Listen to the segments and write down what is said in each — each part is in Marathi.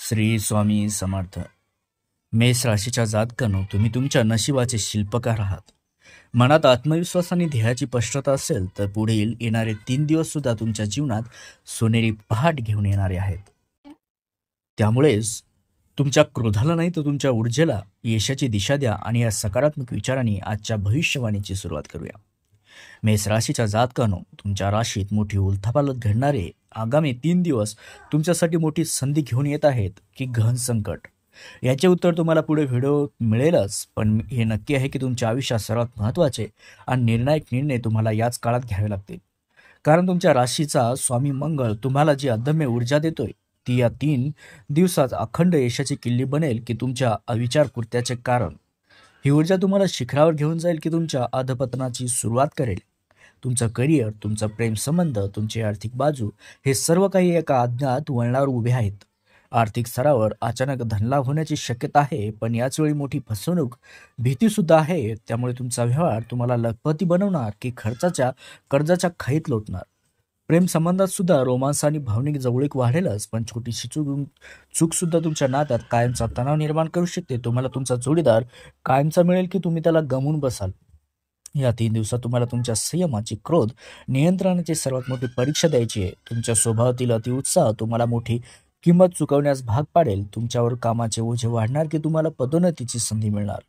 श्री स्वामी समर्थ. मेष राशीच्या जातकांनो, तुम्ही तुमच्या नशिबाचे शिल्पकार आहात. मनात आत्मविश्वास आणि ध्येयाची स्पष्टता असेल तर पुढील येणारे 3 दिवस सुद्धा तुमच्या जीवनात सोनेरी पहाट घेऊन येणारे आहेत. त्यामुळेच तुमच्या क्रोधाला नाही तर तुमच्या ऊर्जेला यशाची दिशा द्या आणि या सकारात्मक विचारांनी आजच्या भविष्यवाणीची सुरुवात करूया. मेष राशीच्या जातकांनो, तुमच्या राशीत मोठी उलथापालथ घडणारे आगामी 3 दिवस तुमच्यासाठी मोठी संधी घेऊन येत आहेत की गहन संकट, याचे उत्तर तुम्हाला पुढे व्हिडिओ मिळेलच. पण हे नक्की आहे की तुमच्या आयुष्यात सर्वात महत्त्वाचे आणि निर्णायक निर्णय तुम्हाला याच काळात घ्यावे लागतील. कारण तुमच्या राशीचा स्वामी मंगळ तुम्हाला जी अदम्य ऊर्जा देतोय ती या 3 दिवसात अखंड यशाची किल्ली बनेल की तुमच्या अविचार कृत्याचे कारण. ही ऊर्जा तुम्हाला शिखरावर घेऊन जाईल की तुमच्या अधपतनाची सुरुवात करेल. तुमचं करिअर, तुमचा प्रेम संबंध, तुमची आर्थिक बाजू, हे सर्व काही एका अज्ञात वळणावर उभे आहेत. आर्थिक स्तरावर अचानक धनलाभ होण्याची शक्यता आहे, पण याच वेळी मोठी फसवणूक भीती सुद्धा आहे. त्यामुळे तुमचा व्यवहार तुम्हाला लखपती बनवणार की कर्जाच्या खाईत लोटणार. प्रेम संबंधात सुद्धा रोमांस आणि भावनिक जवळीक वाढेलच, पण छोटीशी चूक सुद्धा तुमच्या नात्यात कायमचा तणाव निर्माण करू शकते. तुम्हाला तुमचा जोडीदार कायमचा मिळेल की तुम्ही त्याला गमावून बसाल. या 3 दिवसात तुम्हाला तुमच्या संयमाची, क्रोध नियंत्रणाची सर्वात मोठी परीक्षा द्यायची आहे. तुमच्या स्वभावातील अतिउत्साह तुम्हाला मोठी किंमत चुकवण्यास भाग पाडेल. तुमच्यावर कामाचे ओझे वाढणार की तुम्हाला पदोन्नतीची संधी मिळणार.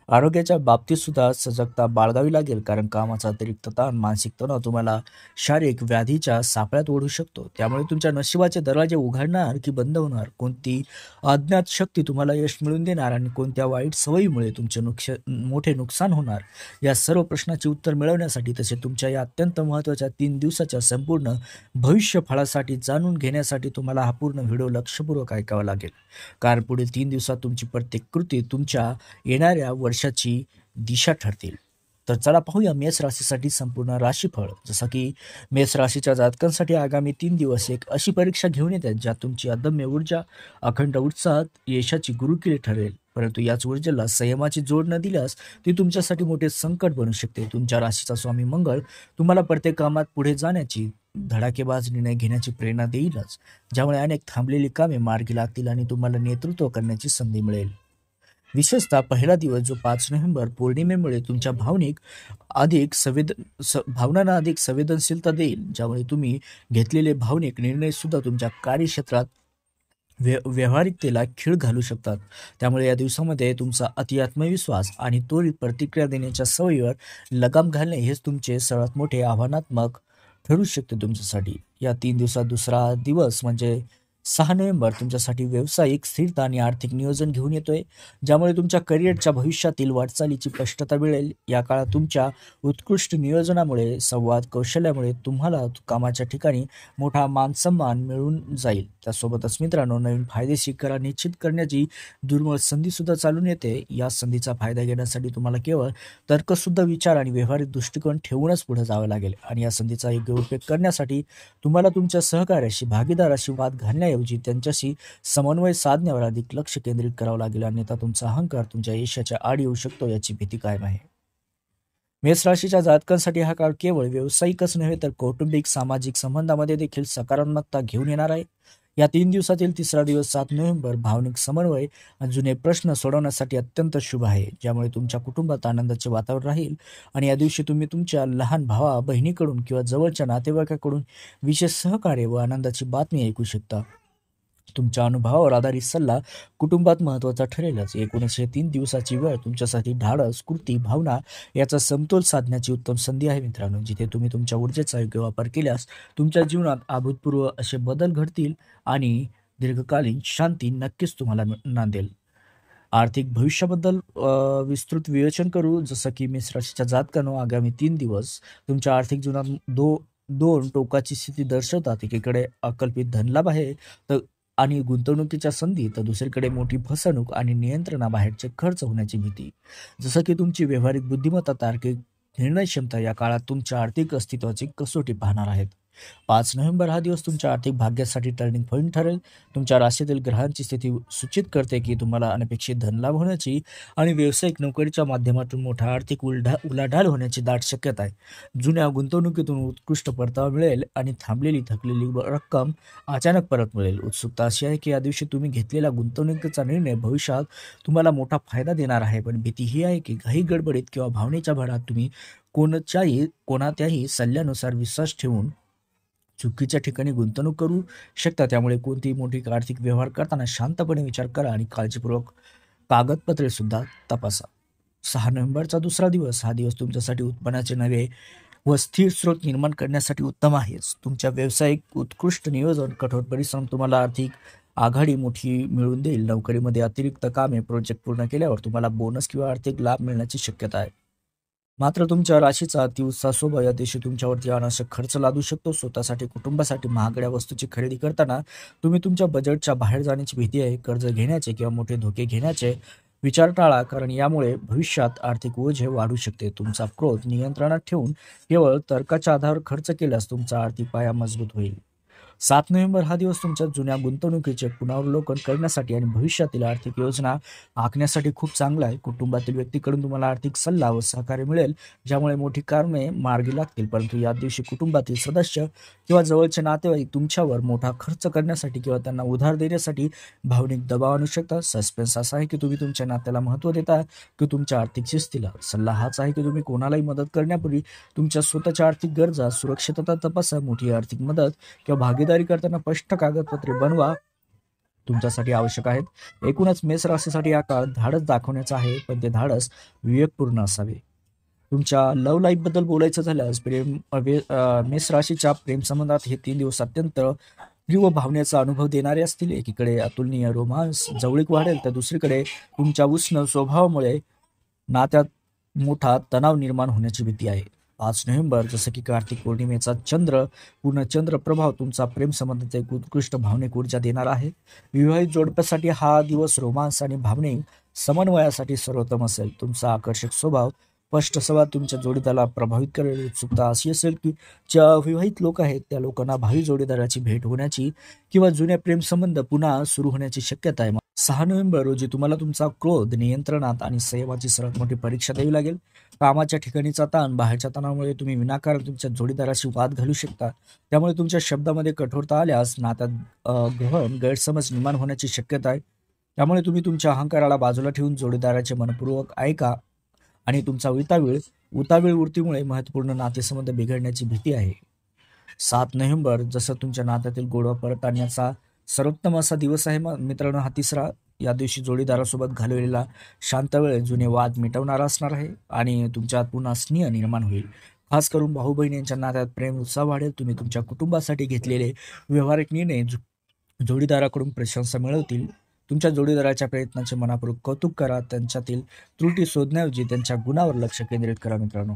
आरोग्याच्या बाबतीत सुद्धा सजगता बाळगावी लागेल, कारण कामाचा अतिरिक्त ताण, मानसिक तणाव तुम्हाला शारीरिक व्याधीच्या सापळ्यात ओढू शकतो. त्यामुळे तुमच्या नशिबाचे दरवाजे उघडणार की बंद होणार, कोणती अज्ञात शक्ती तुम्हाला यश मिळवून देणार आणि कोणत्या वाईट सवयीमुळे तुमचे मोठे नुकसान होणार, या सर्व प्रश्नाची उत्तर मिळवण्यासाठी तसे तुमच्या या अत्यंत महत्त्वाच्या 3 दिवसाच्या संपूर्ण भविष्य फळासाठी जाणून घेण्यासाठी तुम्हाला हा पूर्ण व्हिडिओ लक्षपूर्वक ऐकावा लागेल. कारण पुढील 3 दिवसात तुमची प्रत्येक कृती तुमच्या येणाऱ्या वर्षाची दिशा ठरतील. तर चला पाहूया मेष राशीसाठी संपूर्ण राशीफळ. जसं की मेष राशीच्या जातकांसाठी आगामी 3 दिवस एक अशी परीक्षा घेऊन येतात ज्यात तुमची अदम्य ऊर्जा, अखंड उत्साहात यशाची गुरुकिल्ली ठरेल. परंतु याच ऊर्जेला संयमाची जोड न दिल्यास ती तुमच्यासाठी मोठे संकट बनू शकते. तुमच्या राशीचा स्वामी मंगळ तुम्हाला प्रत्येक कामात पुढे जाण्याची, धडाकेबाज निर्णय घेण्याची प्रेरणा देईलच, ज्यामुळे अनेक थांबलेली कामे मार्गी लागतील आणि तुम्हाला नेतृत्व करण्याची संधी मिळेल. विशेषतः पहिला दिवस जो 5 नोव्हेंबर पौर्णिमेमुळे तुमच्या भावनांना अधिक संवेदनशीलता देईल, ज्यामुळे तुम्ही घेतलेले भावनिक निर्णय सुद्धा तुमच्या कार्यक्षेत्रात व्यावहारिकतेला खीळ घालू शकतात. त्यामुळे या दिवसामध्ये तुमचा अति आत्मविश्वास आणि त्वरित प्रतिक्रिया देण्याच्या सवयीवर लगाम घालणे हेच तुमचे सर्वात मोठे आव्हानात्मक ठरू शकते तुमच्यासाठी. या 3 दिवसात दुसरा दिवस म्हणजे 6 नोव्हेंबर तुमच्यासाठी व्यावसायिक स्थिरता आणि आर्थिक नियोजन घेऊन येतोय, ज्यामुळे तुमच्या करिअरच्या भविष्यातील वाटचालीची स्पष्टता मिळेल. या काळात तुमच्या उत्कृष्ट नियोजनामुळे, संवाद कौशल्यामुळे तुम्हाला कामाच्या ठिकाणी मोठा मानसन्मान मिळून जाईल. त्यासोबतच मित्रांनो, नवीन फायदेशीर करार निश्चित करण्याची दुर्मिळ संधी सुद्धा चालून येते. या संधीचा फायदा घेण्यासाठी तुम्हाला केवळ तर्कशुद्ध विचार आणि व्यावहारिक दृष्टिकोन ठेवूनच पुढे जावं लागेल. आणि या संधीचा योग्य उपयोग करण्यासाठी तुम्हाला तुमच्या सहकार्याशी, भागीदाराशी वाद घालण्याऐवजी त्यांच्याशी समन्वय साधण्यावर अधिक लक्ष केंद्रित करावं लागेल, अन्यथा तुमचा अहंकार तुमच्या यशाच्या आड येऊ शकतो याची भीती कायम आहे. मेष राशीच्या जातकांसाठी हा काळ केवळ व्यावसायिकच नव्हे तर कौटुंबिक, सामाजिक संबंधामध्ये देखील सकारात्मकता घेऊन येणार आहे. या 3 दिवसातील तिसरा दिवस 7 नोव्हेंबर भावनिक समन्वय आणि जुने प्रश्न सोडवण्यासाठी अत्यंत शुभ आहे, ज्यामुळे तुमच्या कुटुंबात आनंदाचे वातावरण राहील. आणि या दिवशी तुम्ही तुमच्या लहान भावा बहिणीकडून किंवा जवळच्या नातेवाईकाकडून विशेष सहकार्य व आनंदाची बातमी ऐकू शकता. तुमच्या अनुभवावर आधारित सल्ला कुटुंबात महत्त्वाचा ठरेलच. एकूणच हे 3 दिवसाची वेळ तुमच्यासाठी धाडस, कृती, भावना याचा समतोल साधण्याची उत्तम संधी आहे मित्रांनो. जिथे तुम्ही तुमच्या ऊर्जेचा योग्य वापर केल्यास तुमच्या जीवनात अभूतपूर्व असे बदल घडतील आणि दीर्घकालीन शांती नक्कीच तुम्हाला नांदेल. आर्थिक भविष्याबद्दल विस्तृत विवेचन करू. जसं की मेष राशीच्या जातकांनो, आगामी 3 दिवस तुमच्या आर्थिक जीवनात दोन टोकाची स्थिती दर्शवतात. एकीकडे अकल्पित धनलाभ आहे आणि गुंतवणुकीच्या संधी, तर दुसरीकडे मोठी फसवणूक आणि नियंत्रणाबाहेरचे खर्च होण्याची भीती. जसं की तुमची व्यावहारिक बुद्धिमत्ता, तार्किक निर्णय क्षमता या काळात तुमच्या आर्थिक अस्तित्वाची कसोटी पाहणार आहेत. 5 नोव्हेंबर हा दिवस तुमच्या आर्थिक भाग्यासाठी टर्निंग पॉईंट ठरेल. तुमच्या राशीतील ग्रहांची स्थिती सूचित करते की तुम्हाला अनपेक्षित धनलाभ होण्याची आणि व्यावसायिक नोकरीच्या माध्यमातून मोठा आर्थिक उलाढाल होण्याची दाट शक्यता आहे. जुन्या गुंतवणुकीतून उत्कृष्ट परतावा मिळेल आणि थांबलेली थकलेली रक्कम अचानक परत मिळेल. उत्सुकता अशी आहे की या दिवशी तुम्ही घेतलेला गुंतवणुकीचा निर्णय भविष्यात तुम्हाला मोठा फायदा देणार आहे. पण भीती ही आहे की घाई गडबडीत किंवा भावनेच्या भरात तुम्ही कोणात्याही सल्ल्यानुसार विश्वास ठेवून चुकीच्या ठिकाणी गुंतवणूक करू शकता. त्यामुळे कोणतीही मोठी आर्थिक व्यवहार करताना शांतपणे विचार करा आणि काळजीपूर्वक कागदपत्रे सुद्धा तपासा. 6 नोव्हेंबरचा दुसरा दिवस हा दिवस तुमच्यासाठी उत्पन्नाचे नवे व स्थिर स्रोत निर्माण करण्यासाठी उत्तम आहे. तुमच्या व्यावसायिक उत्कृष्ट नियोजन, कठोर परिश्रम तुम्हाला आर्थिक आघाडी मोठी मिळवून देईल. नोकरीमध्ये अतिरिक्त कामे, प्रोजेक्ट पूर्ण केल्यावर तुम्हाला बोनस किंवा आर्थिक लाभ मिळण्याची शक्यता आहे. मात्र तुमच्या राशीचा अतिउत्साह स्वभाव या दिवशी तुमच्यावरती अनावश्यक खर्च लादू शकतो. स्वतःसाठी, कुटुंबासाठी महागड्या वस्तूची खरेदी करताना तुम्ही तुमच्या बजेटच्या बाहेर जाण्याची भीती आहे. कर्ज घेण्याचे किंवा मोठे धोके घेण्याचे विचार टाळा, कारण यामुळे भविष्यात आर्थिक ओझे वाढू शकते. तुमचा क्रोध नियंत्रणात ठेवून केवळ तर्काच्या आधारावर खर्च केल्यास तुमचा आर्थिक पाया मजबूत होईल. 7 नोव्हेंबर हा दिवस तुमच्या जुन्या गुंतवणुकीचे पुनरावलोकन करण्यासाठी आणि भविष्यातील आर्थिक योजना आखण्यासाठी खूप चांगला आहे. कुटुंबातील व्यक्तीकडून तुम्हाला आर्थिक सल्ला व सहकार्य मिळेल, ज्यामुळे मोठी कामे मार्गी लागतील. परंतु या दिवशी कुटुंबातील सदस्य किंवा जवळचे नातेवाईक तुमच्यावर मोठा खर्च करण्यासाठी किंवा त्यांना उधार देण्यासाठी भावनिक दबाव आणू शकतात. सस्पेन्स असा आहे की तुम्ही तुमच्या नात्याला महत्त्व देता की तुमच्या आर्थिक शिस्तीला. सल्ला हाच आहे की तुम्ही कोणालाही मदत करण्यापूर्वी तुमच्या स्वतःच्या आर्थिक गरजा, सुरक्षितता तपासा. मोठी आर्थिक मदत किंवा भागीदारी करताना स्पष्ट कागदपत्रे बनवा तुमच्यासाठी आवश्यक आहेत. एकूणच मेष राशीसाठी हा काळ धाडस दाखवण्याचा आहे, पण ते धाडस विवेकपूर्ण असावे. तुमच्या लव्ह लाईफ बद्दल बोलायचं झाल्यास मेष राशीच्या प्रेम संबंधात हे 3 दिवस अत्यंत तीव्र भावनेचा अनुभव देणारे असतील. एकीकडे अतुलनीय रोमांस, जवळीक वाढेल, तर दुसरीकडे तुमच्या उष्ण स्वभावामुळे नात्यात मोठा तणाव निर्माण होण्याची भीती आहे. 5 नोव्हेंबर जसं की कार्तिक पौर्णिमेचा पूर्ण चंद्र प्रभाव तुमचा प्रेम संबंधाचा एक उत्कृष्ट भावनिक ऊर्जा देणार आहे. विवाहित जोडप्यासाठी हा दिवस रोमांस आणि भावनिक समन्वयासाठी सर्वोत्तम असेल. तुमचा आकर्षक स्वभाव, स्पष्ट संवाद तुमच्या जोडीदाराला प्रभावित करेल. उत्सुकता अशी असेल की ज्या विवाहित लोक आहेत त्या लोकांना भावी जोडीदाराची भेट होण्याची किंवा जुन्या प्रेमसंबंध पुन्हा सुरू होण्याची शक्यता आहे. 6 नोव्हेंबर रोजी तुम्हाला तुमचा क्रोध नियंत्रणात आणि संयमाची सर्वात मोठी परीक्षा द्यावी लागेल. कामाच्या ठिकाणीचा ताण, बाहेरच्या ताणामुळे तुम्ही विनाकारण तुमच्या जोडीदाराशी वाद घालू शकता. त्यामुळे तुमच्या शब्दामध्ये कठोरता आल्यास नात्यात गैरसमज निर्माण होण्याची शक्यता आहे. त्यामुळे तुम्ही तुमच्या अहंकाराला बाजूला ठेवून जोडीदाराचे मनपूर्वक ऐका आणि तुमचा उतावीळ वृत्तीमुळे महत्त्वपूर्ण नातेसंबंध बिघडण्याची भीती आहे. 7 नोव्हेंबर जसं तुमच्या नात्यातील गोडवा परत आणण्याचा सर्वोत्तम असा दिवस आहे. मित्रांनो, हा तिसरा या दिवशी जोडीदारासोबत घालवलेला शांत वेळ जुने वाद मिटवणारा असणार आहे आणि तुमच्यात पुन्हा स्नेह निर्माण होईल. खास करून भाऊ बहिणींच्या नात्यात प्रेम उत्साह वाढेल. तुम्ही तुमच्या कुटुंबासाठी घेतलेले व्यावहारिक निर्णय जोडीदाराकडून प्रशंसा मिळवतील. तुमच्या जोडीदाराच्या प्रयत्नाचे मनापूर्वक कौतुक करा. त्यांच्यातील त्रुटी शोधण्याऐवजी त्यांच्या गुणावर लक्ष केंद्रित करा. मित्रांनो,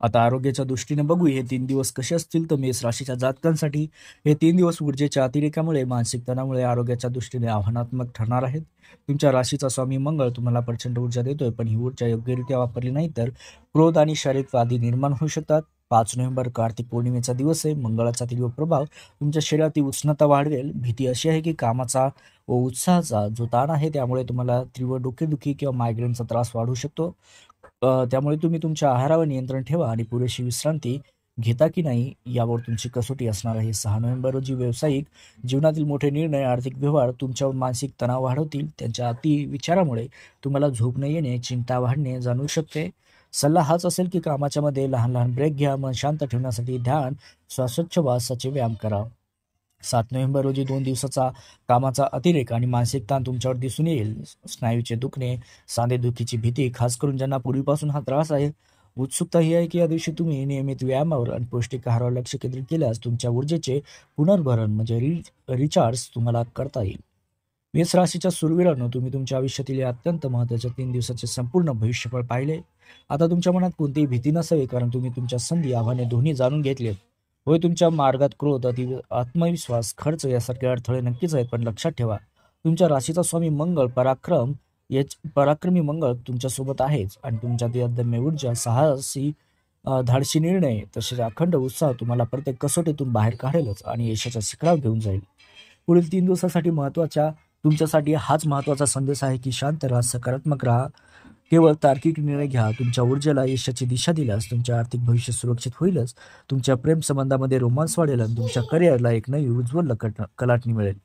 आता आरोग्याच्या दृष्टीने बघू हे 3 दिवस कसे असतील. तर मेष राशीच्या जातकांसाठी हे 3 दिवस ऊर्जेच्या अतिरेकामुळे, मानसिक तणावामुळे आरोग्याच्या दृष्टीने आव्हानात्मक ठरणार आहेत. तुमच्या राशीचा स्वामी मंगळ तुम्हाला प्रचंड ऊर्जा देतोय, पण ही ऊर्जा योग्यरित्या वापरली नाही तर क्रोध आणि शारीरिक व्याधी निर्माण होऊ शकतात. 5 नोव्हेंबर कार्तिक पौर्णिमेचा दिवस आहे. मंगळाचा तीव्र प्रभाव तुमच्या शरीरातील उष्णता वाढवेल. भीती अशी आहे की कामाचा व उत्साहाचा जो ताण आहे त्यामुळे तुम्हाला तीव्र डोकेदुखी किंवा मायग्रेनचा त्रास वाढू शकतो. त्यामुळे तुम्ही तुमच्या आहारावर नियंत्रण ठेवा आणि पुरेशी विश्रांती घेता की नाही यावर तुमची कसोटी असणार आहे. 6 नोव्हेंबर रोजी व्यावसायिक जीवनातील मोठे निर्णय, आर्थिक व्यवहार तुमच्यावर मानसिक तणाव वाढवतील. त्यांच्या अति विचारामुळे तुम्हाला झोप न येणे, चिंता वाढणे जाणवू शकते. सल्ला हाच असेल की कामाच्या मध्ये लहान लहान ब्रेक घ्या. मन शांत ठेवण्यासाठी ध्यान, श्वासोच्छवासाचे व्यायाम करा. 7 नोव्हेंबर रोजी 2 दिवसाचा कामाचा अतिरेक आणि मानसिक ताण तुमच्यावर दिसून येईल. स्नायूचे दुखणे, सांधेदुखीची भीती, खास करून ज्यांना पूर्वीपासून हा त्रास आहे. उत्सुकता ही आहे की या दिवशी तुम्ही नियमित व्यायामावर आणि पौष्टिक आहारावर लक्ष केंद्रित केल्यास तुमच्या ऊर्जेचे पुनर्भरण म्हणजे रिचार्ज तुम्हाला करता येईल. मेष राशीच्या शूरवीरांनो, तुम्ही तुमच्या आयुष्यातील या अत्यंत महत्त्वाच्या 3 दिवसाचे संपूर्ण भविष्यफळ पाहिले. आता तुमच्या मनात कोणतीही भीती नसावी, कारण तुम्ही तुमच्या संधी, आव्हाने दोन्ही जाणून घेतलेत. होय, तुमच्या मार्गात क्रोध, आत्मविश्वास, खर्च यासारखे अडथळे नक्कीच आहेत, पण लक्षात ठेवा तुमच्या राशीचा स्वामी मंगळ पराक्रमी मंगळ तुमच्यासोबत आहेच आणि तुमच्यात अदम्य ऊर्जा, साहसी धाडसी निर्णय तसेच अखंड उत्साह तुम्हाला प्रत्येक कसोटीतून बाहेर काढेलच आणि यशाच्या शिखरावर घेऊन जाईल. पुढील 3 दिवसासाठी तुमच्यासाठी हाच महत्त्वाचा संदेश आहे की शांत राहा, सकारात्मक राहा. केवळ तार्किक निर्णय घ्या. तुमच्या ऊर्जेला यशाची दिशा दिल्यास तुमचे आर्थिक भविष्य सुरक्षित होईलच. तुमच्या प्रेमसंबंधामध्ये रोमांस वाढेल आणि तुमच्या करिअरला एक नवी उज्ज्वल कलाटणी मिळेल.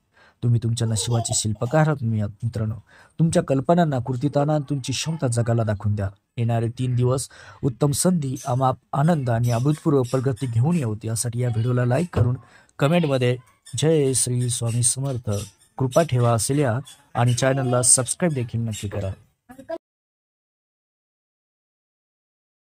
तुम्ही तुमच्या नशिबाचे शिल्पकार आहात मित्रांनो. तुमच्या कल्पनांना कृतीत आणा आणि तुमची क्षमता जगाला दाखवून द्या. येणारे 3 दिवस उत्तम संधी, अमाप आनंद आणि अभूतपूर्व प्रगती घेऊन येऊत. यासाठी या व्हिडिओला लाईक करून कमेंटमध्ये जय श्री स्वामी समर्थ कृपा ठेवा असे लिहा आणि चॅनलला सबस्क्राईब देखील नक्की करा.